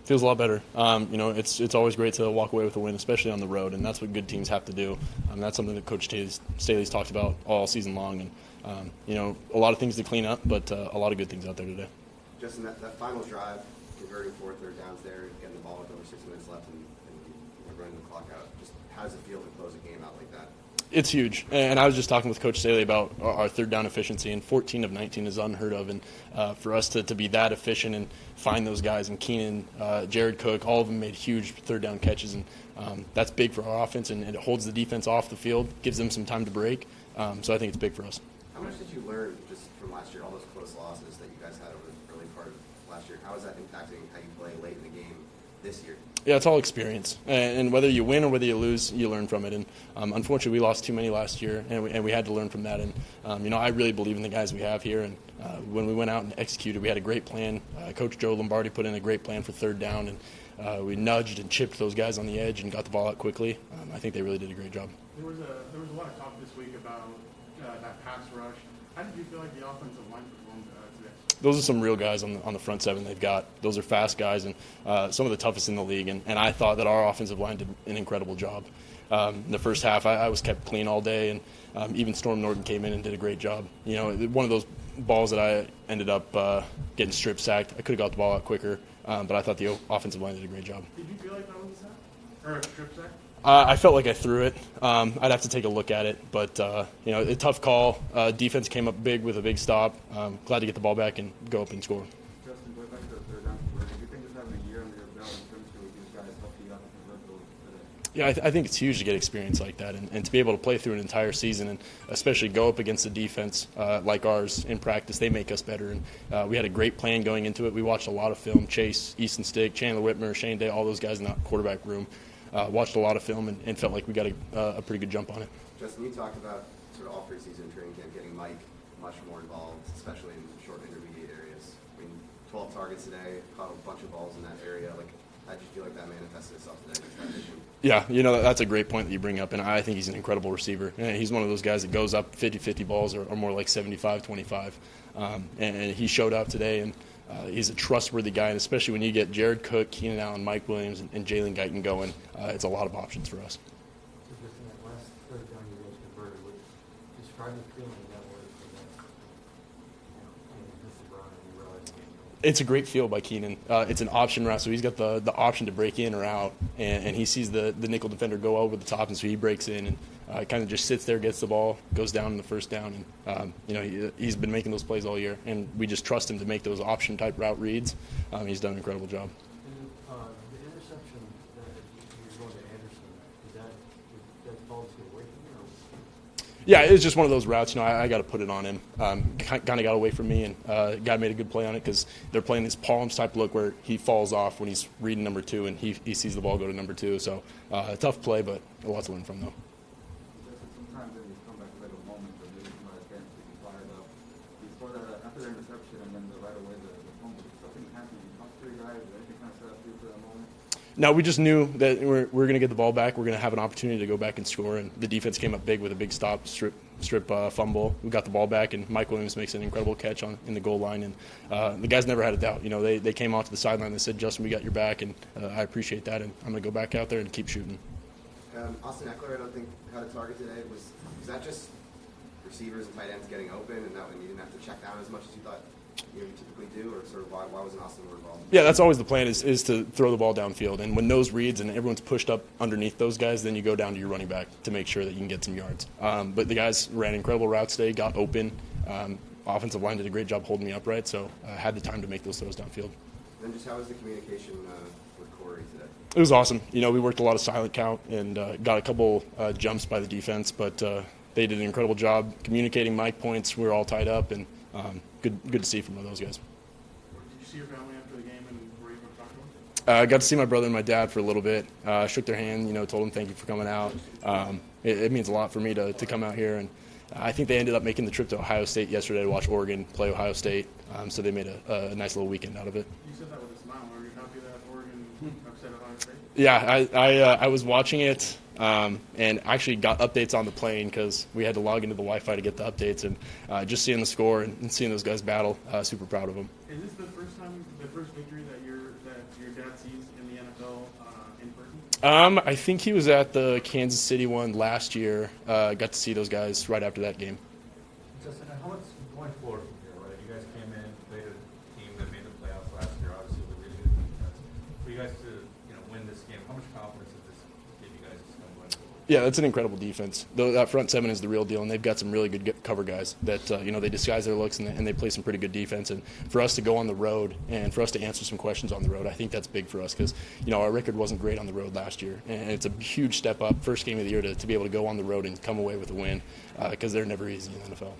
Feels a lot better. It's always great to walk away with a win, especially on the road, and that's what good teams have to do. That's something that Coach Staley's talked about all season long, and a lot of things to clean up, but a lot of good things out there today. Justin, that final drive, converting 4 third downs there, getting the ball with over 6 minutes left, and running the clock out. Just how does it feel to close a game out like that? It's huge, and I was just talking with Coach Staley about our third down efficiency, and 14 of 19 is unheard of, and for us to be that efficient and find those guys, and Keenan, Jared Cook, all of them made huge third down catches, and that's big for our offense, and it holds the defense off the field, gives them some time to break, so I think it's big for us. How much did you learn just from last year, all those close losses that you guys had over the early part of last year? How is that impacting how you play late in the game this year? Yeah, it's all experience, and whether you win or whether you lose, you learn from it. And unfortunately, we lost too many last year, and we had to learn from that. And I really believe in the guys we have here. And when we went out and executed, we had a great plan. Coach Joe Lombardi put in a great plan for third down, and we nudged and chipped those guys on the edge and got the ball out quickly. I think they really did a great job. There was a lot of talk this week about that pass rush. How did you feel like the offensive line performed today? Those are some real guys on the front seven they've got. Those are fast guys and some of the toughest in the league. And I thought that our offensive line did an incredible job. In the first half, I was kept clean all day, and even Storm Norton came in and did a great job. One of those balls that I ended up getting strip sacked, I could have got the ball out quicker, but I thought the offensive line did a great job. Did you feel like that was a sack? Or a strip sack? I felt like I threw it. I'd have to take a look at it, but a tough call. Defense came up big with a big stop. Glad to get the ball back and go up and score. Justin, going back to the third down conversion, do you think just having a year under your belt in terms of these guys help you out to convert those today? Yeah, I think it's huge to get experience like that and to be able to play through an entire season and especially go up against a defense like ours in practice. They make us better, and we had a great plan going into it. We watched a lot of film. Chase, Easton Stick, Chandler Whitmer, Shane Day, all those guys in that quarterback room. Watched a lot of film and felt like we got a pretty good jump on it. Justin, you talked about sort of all preseason training camp getting Mike much more involved, especially in short intermediate areas. 12 targets today, caught a bunch of balls in that area. How did you feel like that manifested itself today? Yeah, that's a great point that you bring up, and I think he's an incredible receiver. He's one of those guys that goes up 50-50 balls or more like 75-25, and he showed up today, and he's a trustworthy guy, and especially when you get Jared Cook, Keenan Allen, Mike Williams, and Jalen Guyton going, it's a lot of options for us. So just in that last third down you guys converted, describe the feeling that was It's a great feel by Keenan. It's an option route, so he's got the option to break in or out, and he sees the nickel defender go over the top, and so he breaks in and kind of just sits there, gets the ball, goes down in the first down, and he's been making those plays all year, and we just trust him to make those option type route reads. He's done an incredible job. And the interception that you're going to Anderson, did that ball just get away from you? Yeah, it was just one of those routes. I got to put it on him. Kind of got away from me, and guy made a good play on it because they're playing this palms type look where he falls off when he's reading number 2, and he sees the ball go to number 2. So a tough play, but a lot to learn from though. Sometimes when you come back to a moment where maybe somebody's getting fired up, you score that after the interception and then right away the fumble. Did something happen? You talk to your guys, or anything kind of set up you for that moment? No, we just knew that we're going to get the ball back. We're going to have an opportunity to go back and score, and the defense came up big with a big strip fumble. We got the ball back, and Mike Williams makes an incredible catch in the goal line, and the guys never had a doubt. They came out to the sideline and said, "Justin, we got your back," and I appreciate that, and I'm going to go back out there and keep shooting. Austin Eckler, I don't think had a target today. Was that just receivers and tight ends getting open, and that when you didn't have to check down as much as you thought you typically do, or sort of why wasn't Austin more involved? Yeah, that's always the plan is to throw the ball downfield, and when those reads and everyone's pushed up underneath those guys, then you go down to your running back to make sure that you can get some yards. But the guys ran incredible routes today, got open. Offensive line did a great job holding me upright, so I had the time to make those throws downfield. And then just how was the communication with Corey today? It was awesome. We worked a lot of silent count and got a couple jumps by the defense, but they did an incredible job communicating my points. We were all tied up, and good to see from those guys. Did you see your family after the game, and were you able to talk to them? I got to see my brother and my dad for a little bit. Shook their hand, told them thank you for coming out. It means a lot for me to come out here, and I think they ended up making the trip to Ohio State yesterday to watch Oregon play Ohio State, so they made a nice little weekend out of it. You said that with a smile. Are you happy that Oregon upset Ohio State? Yeah, I was watching it and actually got updates on the plane because we had to log into the Wi-Fi to get the updates, and just seeing the score and seeing those guys battle, super proud of them. Is this the first time that first victory that your dad sees in the NFL in person? I think he was at the Kansas City one last year. Got to see those guys right after that game. Justin, how much going forward from here, right? You guys came in, played a team that made the playoffs last year, obviously with a really good defense. For you guys to win this game, how much confidence does this give you guys going forward? Yeah, that's an incredible defense. That front seven is the real deal, and they've got some really good cover guys that they disguise their looks and they play some pretty good defense. And for us to go on the road and for us to answer some questions on the road, I think that's big for us because our record wasn't great on the road last year, and it's a huge step up, first game of the year to be able to go on the road and come away with a win because they're never easy in the NFL.